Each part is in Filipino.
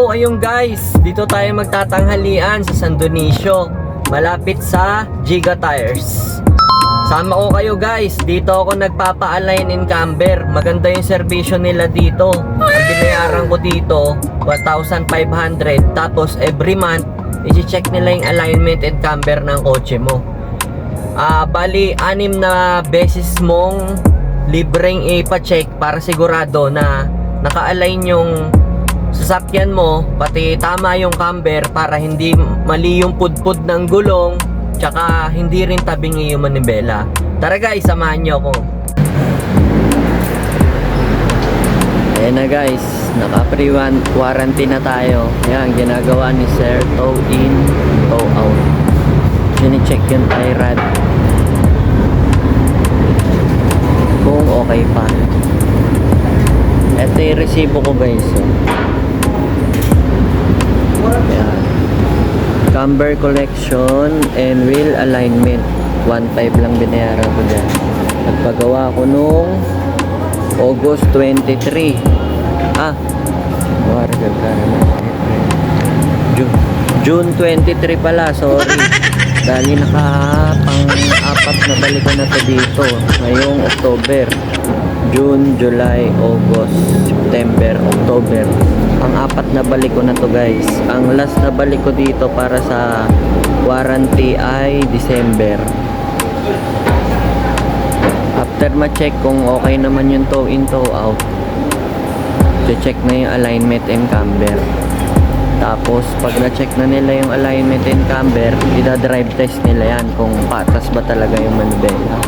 So ayun guys, dito tayo magtatanghalian sa San Dionisio, malapit sa Giga Tires. Sama ko kayo guys, dito ako nagpapa-align in camber. Maganda yung serbisyo nila dito. Ang binayaran ko dito 1,500, tapos every month i-check nila yung alignment and camber ng kotse mo. Bali 6 na beses mong libreng ipa-check para sigurado na naka-align yung sasakyan mo, pati tama yung camber para hindi mali yung pudpud ng gulong, tsaka hindi rin tabingi yung manibela. Tara guys, samahan nyo ako. Ayan na guys, naka pre-warranty na tayo. Ayan, ginagawa ni Sir, tow in, tow out. Sini-check yung tie rod kung okay pa. Ito yung resibo ko guys. Ayan. Camber collection and wheel alignment, 1,500 lang binayaran ko dyan. Nagpagawa ko nung August 23. June 23 pala, sorry. Dahil pang-apat na balik ko na to dito ngayong October. June, July, August, September, October. Ang 4 na balik ko na to guys. Ang last na balik ko dito para sa warranty ay December. After ma-check kung okay naman yung tow in, tow out, check na yung alignment and camber. Tapos pag na-check na nila yung alignment and camber, ida-drive test nila yan kung patas ba talaga yung manibela.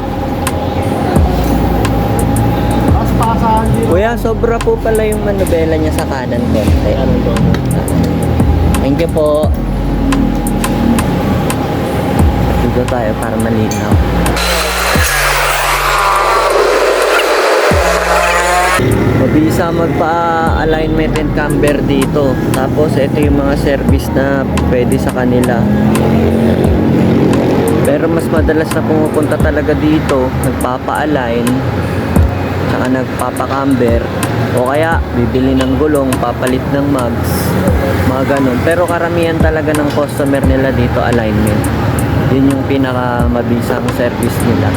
Kuya, sobra po pala yung manubela niya sa kanan konti. Thank you po. Dito tayo para malinaw. Mabisa magpa-alignment and camber dito. Tapos ito yung mga service na pwede sa kanila. Pero mas madalas na pumupunta talaga dito, nagpapa-align, saka nagpapacamber, o kaya bibili ng gulong, papalit ng mags, mga ganun. Pero karamihan talaga ng customer nila dito alignment. Yun yung pinaka mabisang service nila.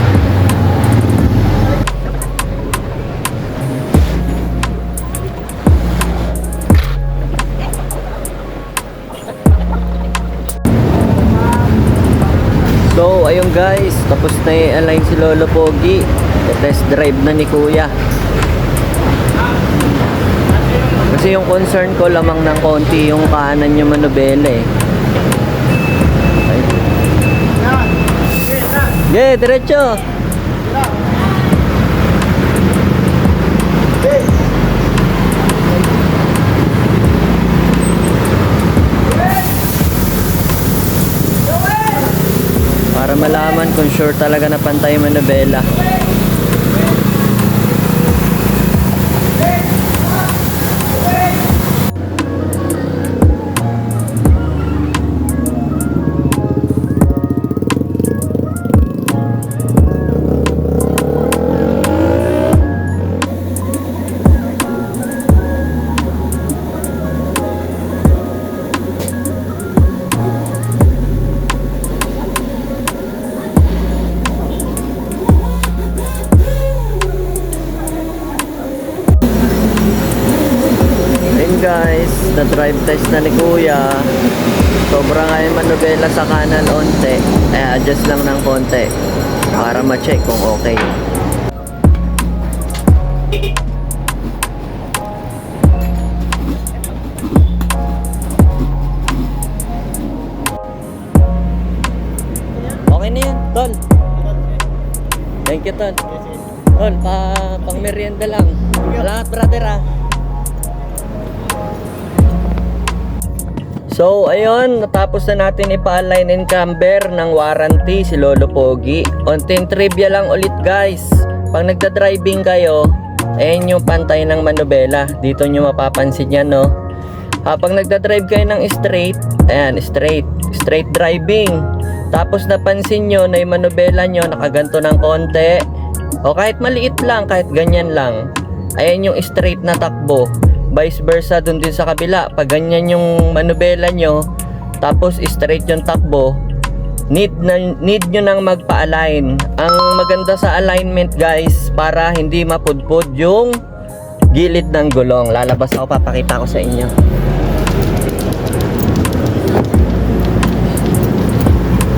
So ayun guys, tapos na i-align si Lolo Pogi. Test drive na ni Kuya. Kasi yung concern ko lamang ng konti yung kanan yung manubela eh. Yeah, diretso. Para malaman kung sure talaga na pantay yung manubela. Guys, na drive test na ni Kuya. Sobra nga yung manubela sa kanan onte. Adjust lang ng konti para ma-check kung okay. Okay na yan, Tol. Thank you, Tol. Tol, pang merienda lang. Salamat, brother ah. So ayun, natapos na natin ipa-align and camber ng warranty si Lolo Pogi. Onting trivia lang ulit guys. Pag nagda-driving kayo, ayan yung pantay ng manubela. Dito nyo mapapansin yan, no? Pag nagda-drive kayo ng straight, ayan, straight driving. Tapos napansin nyo na yung manubela nyo nakaganto ng konti, o kahit maliit lang, kahit ganyan lang, ayan yung straight na takbo. vice versa dun din sa kabila. Pag ganyan yung manubela nyo, tapos straight yung takbo, need nyo nang magpa-align. Ang maganda sa alignment guys, para hindi mapudpud yung gilid ng gulong. Lalabas ako, papakita ko sa inyo.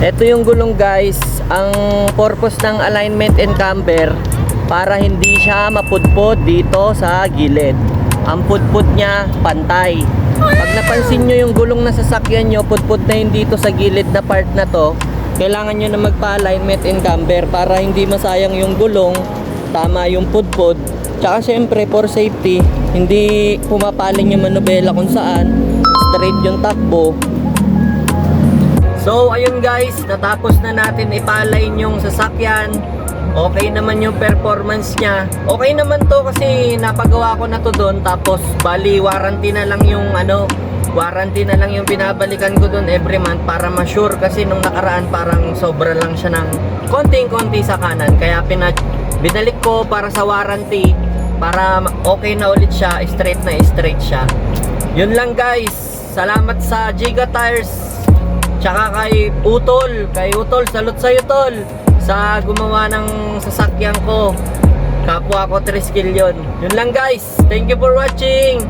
Ito yung gulong guys. Ang purpose ng alignment and camber, para hindi siya mapudpud dito sa gilid. Ang pudpud niya pantay. Pag napansin nyo yung gulong na sasakyan nyo, pudpud na yun dito sa gilid na part na to, kailangan nyo na magpa-alignment and camber para hindi masayang yung gulong, tama yung pudpud. Tsaka syempre for safety, hindi pumapaling yung manubela kung saan, straight yung takbo. So ayun guys, natapos na natin ipa-align yung sasakyan. Okay naman yung performance niya. Okay naman to kasi napagawa ko na to doon. Tapos bali warranty na lang yung warranty na lang yung binabalikan ko doon every month para ma-sure. Kasi nung nakaraan parang sobra lang siya ng konting-konti sa kanan. Kaya binalik ko para sa warranty, para okay na ulit siya, straight na straight siya. Yun lang guys. Salamat sa Giga Tires. Tsaka kay Utol, salute sa'yo tol, sa gumawa ng sasakyan ko. Kapwa ko Triskill yun. Yun lang guys, thank you for watching.